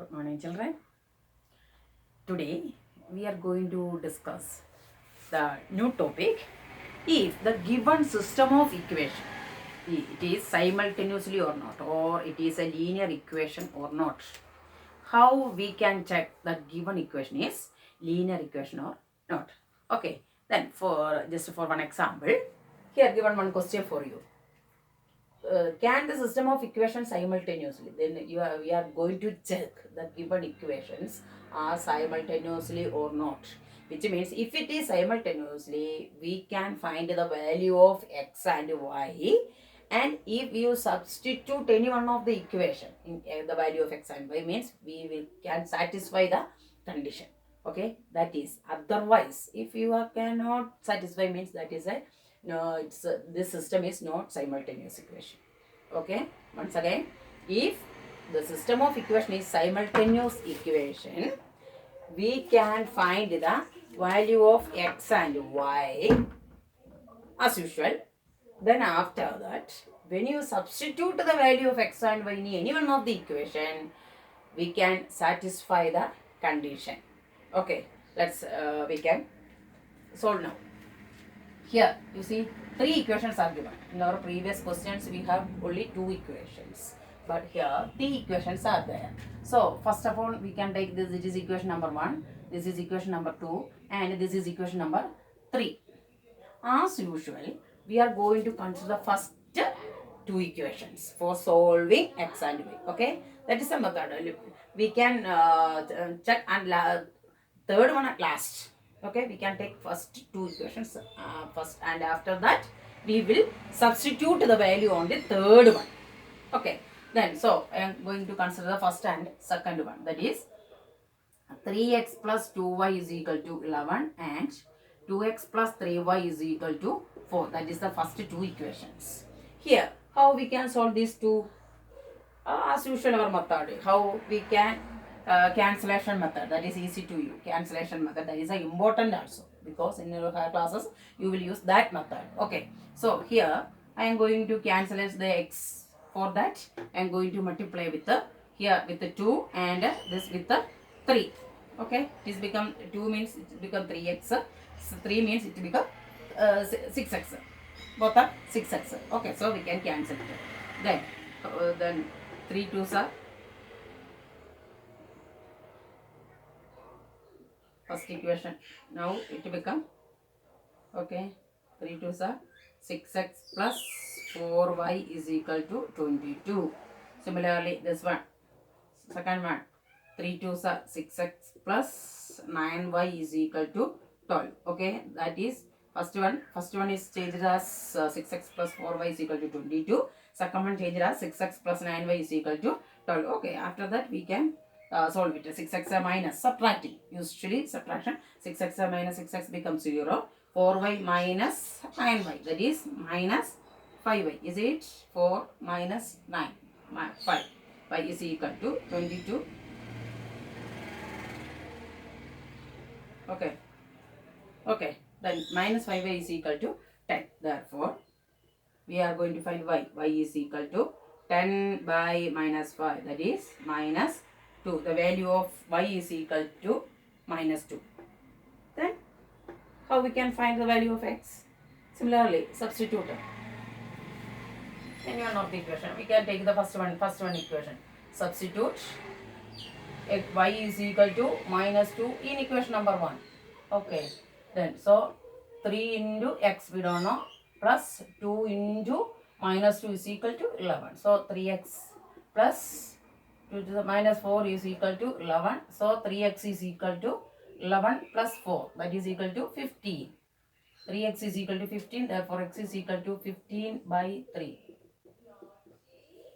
Good morning, children. Today we are going to discuss the new topic. If the given system of equation, it is simultaneously or not, or it is a linear equation or not, how we can check that given equation is linear equation or not. Okay, then for just for one example, here given one question for you. Can the system of equations simultaneously, then we are going to check the given equations are simultaneously or not, which means if it is simultaneously we can find the value of x and y, and if you substitute any one of the equation in the value of x and y, means we will can satisfy the condition. Okay, that is, otherwise if you cannot satisfy, means that is a no, it's this system is not simultaneous equation. Okay, once again, if the system of equation is simultaneous equation, we can find the value of x and y as usual. Then after that, when you substitute the value of x and y in any one of the equation, we can satisfy the condition. Okay, let's we can solve now. Here you see three equations are given. In our previous questions we have only two equations, but here three equations are there. So first of all we can take this. It is equation number 1, this is equation number 2, and this is equation number 3. As usual, we are going to consider first two equations for solving x and y. Okay, that is the method. We can check and third one at last. Okay, we can take first two equations first, and after that we will substitute the value on the third one. Okay, then so I am going to consider the first and second one, that is 3x plus 2y is equal to 11 and 2x plus 3y is equal to 4. That is the first two equations. Here, how we can solve these two? As usual our method. How we can cancellation method, that is easy to use. Cancellation method, that is important also, because in your higher classes you will use that method. Okay, so here I am going to cancel the x. For that I am going to multiply with the here with the 2 and this with the 3. Okay, it is become 2 means it become 3x, 3 means it become 6x, both are 6x. Okay, so we can cancel it. Then 3 2s are first equation. Now it become, okay, 3 2s are 6x plus 4y is equal to 22. Similarly this one, second one, 3 2s are 6x plus 9y is equal to 12. Okay, that is first one is changed as 6x plus 4y is equal to 22. Second one changed as 6x plus 9y is equal to 12. Okay, after that we can solve it. 6x minus, subtracting, usually subtraction. 6x minus 6x becomes 0. 4y minus 9y, that is minus 5y. Is it 4 minus 9? 5. Y is equal to 22. Okay. Okay. Then minus 5y is equal to 10. Therefore, we are going to find y. Y is equal to 10 by minus 5. That is minus 2. The value of y is equal to minus 2. Then, how we can find the value of x? Similarly, substitute any one of the equation. We can take the first one equation. Substitute y is equal to minus 2 in equation number 1. Okay, then so 3 into x we don't know, plus 2 into minus 2 is equal to 11. So 3x plus 2 to the minus 4 is equal to 11. So 3x is equal to 11 plus 4, that is equal to 15. 3x is equal to 15, therefore x is equal to 15 by 3.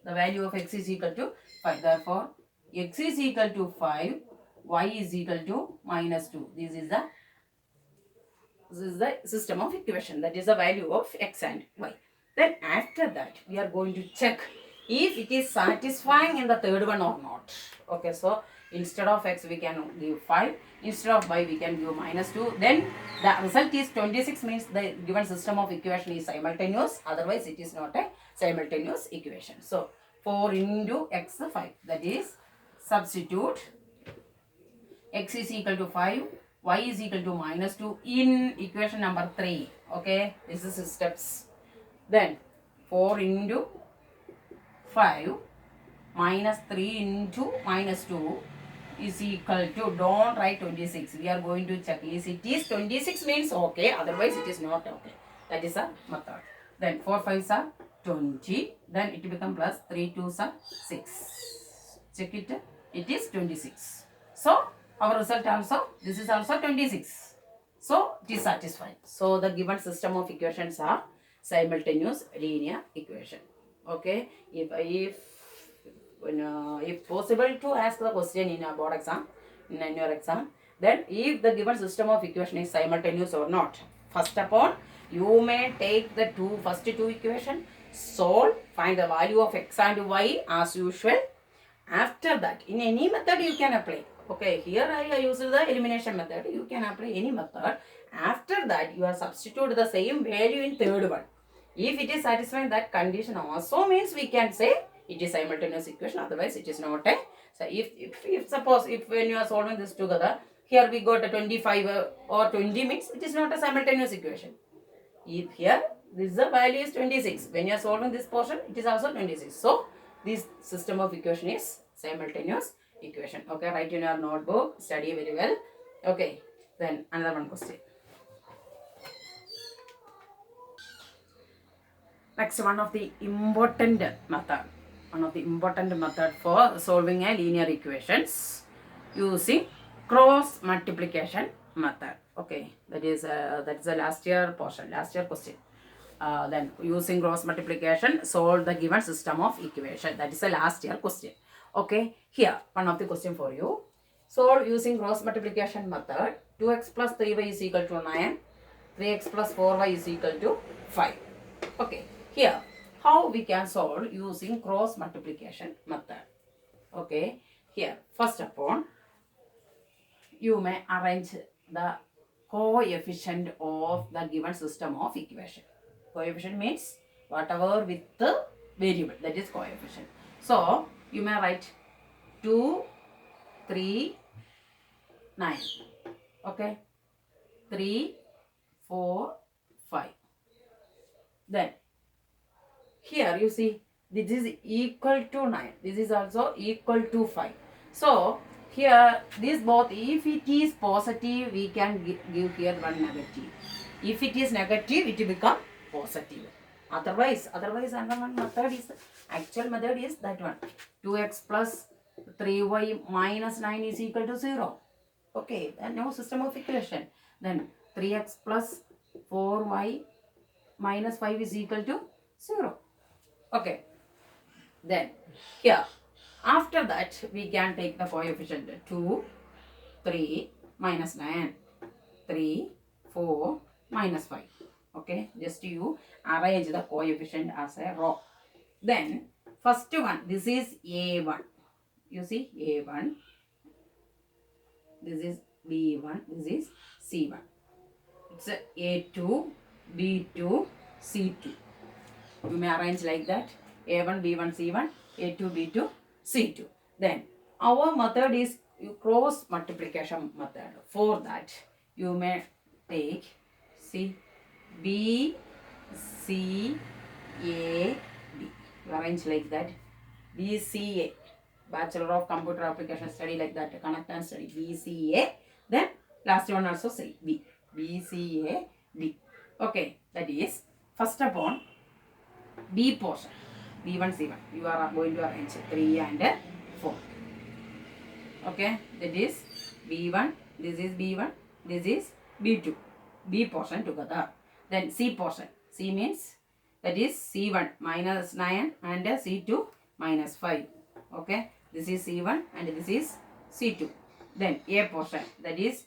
The value of x is equal to 5. Therefore, x is equal to 5, y is equal to minus 2. This is the system of equation. That is the value of x and y. Then after that, we are going to check if it is satisfying in the third one or not. Okay, so instead of x we can give 5. Instead of y we can give minus 2. Then the result is 26, means the given system of equation is simultaneous. Otherwise, it is not a simultaneous equation. So 4 into x 5, that is substitute x is equal to 5, y is equal to minus 2 in equation number 3. Okay, this is steps. Then 4 into 5 minus 3 into minus 2 is equal to, don't write 26. We are going to check. Is it is 26 means okay, otherwise it is not okay. That is a method. Then 4 5s are 20. Then it becomes plus 3 2s are 6. Check it. It is 26. So our result also, this is also 26. So it is satisfied. So the given system of equations are simultaneous linear equation. Okay. If possible to ask the question in a board exam, in your exam, then if the given system of equation is simultaneous or not, first of all, you may take the first two equation, solve, find the value of x and y as usual. After that, in any method you can apply. Okay, here I use the elimination method. You can apply any method. After that, you are substitute the same value in third one. If it is satisfying that condition also, means we can say it is simultaneous equation. Otherwise, it is not a. So if suppose if when you are solving this together, here we got a 25 or 20 means it is not a simultaneous equation. If here this the value is 26. When you are solving this portion, it is also 26. So this system of equation is simultaneous equation. Okay, write in your notebook, study very well. Okay, then another one question. Next, one of the important method for solving a linear equations using cross multiplication method. Okay, that is the last year portion, last year question. Then using cross multiplication, solve the given system of equation. That is the last year question. Okay, here one of the question for you. Solve using cross multiplication method. 2x plus 3y is equal to 9. 3x plus 4y is equal to 5. Okay, here how we can solve using cross multiplication method. Okay, here first of all, you may arrange the coefficient of the given system of equation. Coefficient means whatever with the variable, that is coefficient. So you may write 2, 3, 9. Okay, 3, 4, 5. Then here you see this is equal to 9. This is also equal to 5. So here this both, if it is positive, we can give here one negative. If it is negative, it will become positive. Otherwise another one method is, actual method is that one. 2x plus 3y minus 9 is equal to 0. Okay, and no system of equation. Then 3x plus 4y minus 5 is equal to 0. Okay. Then here, after that, we can take the coefficient 2, 3, minus 9, 3, 4, minus 5. Okay, just you arrange the coefficient as a row. Then, first one, this is A1. You see, A1. This is B1. This is C1. It's A2, B2, C2. You may arrange like that. A1, B1, C1, A2, B2, C2. Then our method is cross multiplication method. For that, you may take, see, B, C, A, B. You arrange like that. B, C, A. Bachelor of Computer Application Study like that. Connect and study. B, C, A. Then last one also say B. B, C, A, B. Okay, that is first upon B portion. B1, C1. You are going to arrange 3 and 4. Okay, that is B1. This is B1. This is B2. B portion together. Then C portion. C means that is C1 minus 9 and C2 minus 5. Okay, this is C1 and this is C2. Then A portion, that is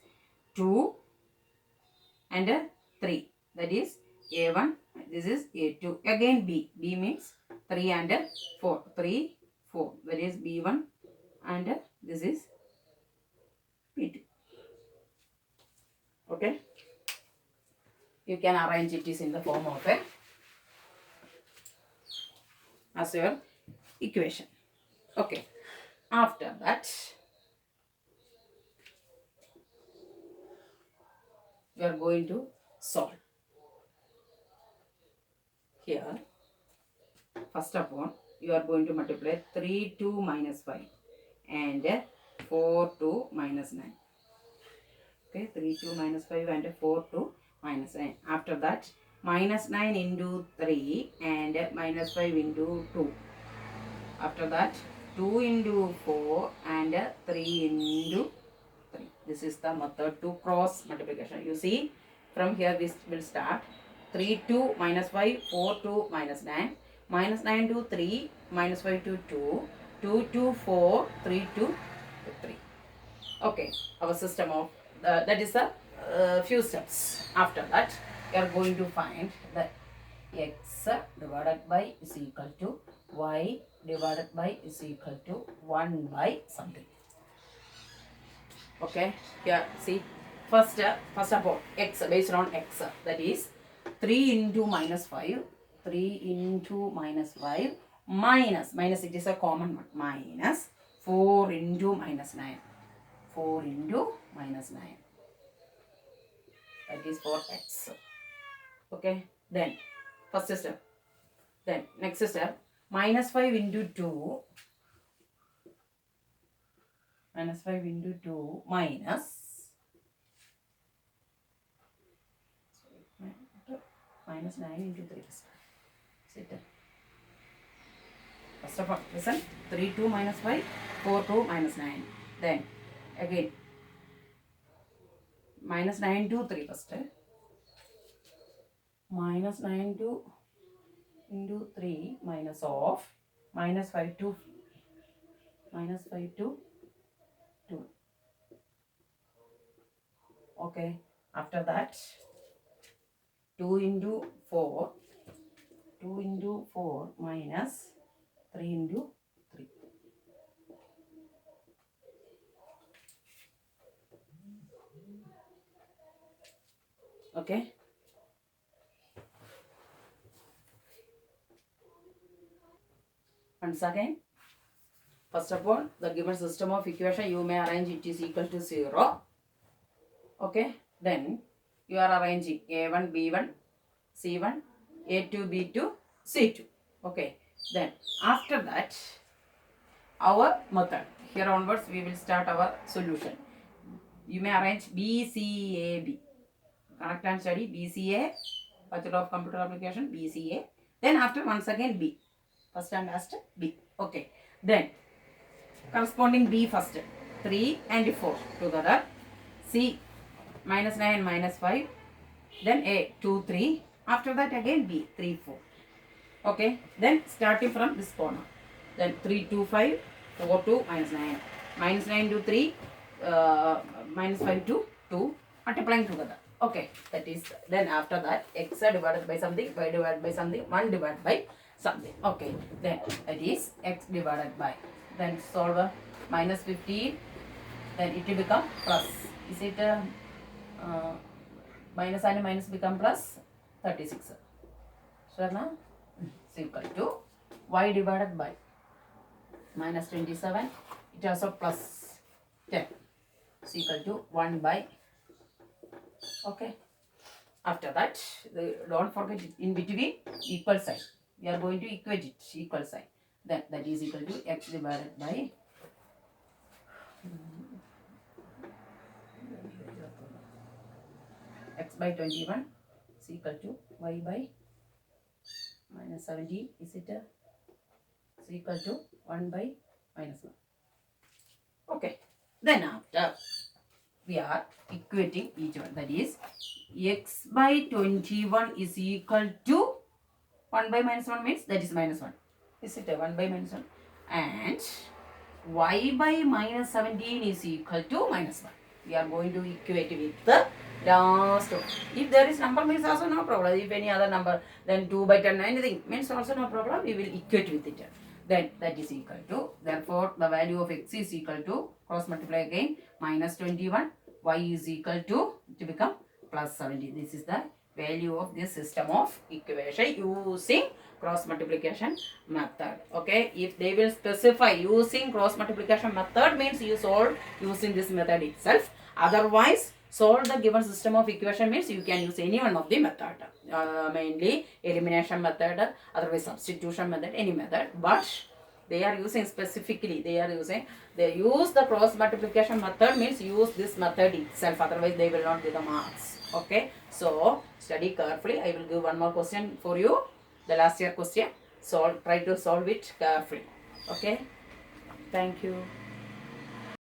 2 and 3. That is A1. This is A2. Again B. B means 3 and 4. 3, 4. That is B1 and this is B2. Okay. You can arrange it is in the form of a as your equation. Okay. After that, we are going to solve. Here, first of all, you are going to multiply 3 2 minus 5 and 4 2 minus 9. Okay, 3 2 minus 5 and 4 2 minus 9. After that, minus 9 into 3 and minus 5 into 2. After that, 2 into 4 and 3 into 3. This is the method to cross multiplication. You see, from here we will start. 3 2 minus 5, 4 2 minus 9, minus 9 to 3, minus 5 to 2, 2 to 4, 3 to 3. Okay, our system of that is a few steps. After that, we are going to find that x divided by is equal to y divided by is equal to 1 by something. Okay, here see, first of all, x based on x, that is 3 into minus 5, 3 into minus 5 minus it is a common one, minus 4 into minus 9, 4 into minus 9, that is for x. Okay, then first step, then next step, minus 5 into 2, minus 5 into 2 minus 9 into 3. Sit. First of all, listen, 3 2 minus 5, 4 2 minus 9. Then again minus 9 to 3 first. Minus 9 to into 3 minus of minus 5 to 2. Okay, after that 2 into 4 minus 3 into 3. Okay, once again, first of all, the given system of equation you may arrange it is equal to 0. Okay, then you are arranging a1 b1 c1 a2 b2 c2. Okay, then after that, our method, here onwards we will start our solution. You may arrange BCAB, connect and study BCA, Bachelor of Computer Application, BCA. Then after once again B, first and last B. Okay, then corresponding B first, 3 and 4 together, C minus 9 minus 5, then A 2 3, after that again B 3 4. Okay, then starting from this corner, then 3 2 5, 4 2 minus 9, minus 9 to 3, minus 5 to 2, multiplying together. Okay, that is, then after that x divided by something, y divided by something, 1 divided by something. Okay, then that is x divided by, then solve minus 15, then it will become plus. Is it minus and minus become plus 36? Sure now? Is equal to y divided by minus 27, it also plus 10, is equal to 1 by. Okay, after that, don't forget in between equal sign, we are going to equate it, equal sign, then that is equal to x divided by x by 21 is equal to y by minus 17, is it is equal to 1 by minus 1. Okay, then after we are equating each one, that is x by 21 is equal to 1 by minus 1 means that is minus 1, is it 1 by minus 1, and y by minus 17 is equal to minus 1. We are going to equate with the last one. If there is number means also no problem. If any other number, then 2 by 10 anything means also no problem. We will equate with it. Then that is equal to, therefore the value of x is equal to, cross multiply again, minus 21, y is equal to become plus 70. This is the value of this system of equation using cross multiplication method. Okay, if they will specify using cross multiplication method means you solve using this method itself. Otherwise, solve the given system of equation means you can use any one of the method, mainly elimination method, otherwise substitution method, any method. But they are using specifically, they use the cross multiplication method means use this method itself, otherwise they will not give the marks. Okay, so study carefully. I will give one more question for you, the last year question. Try to solve it carefully. Okay, thank you.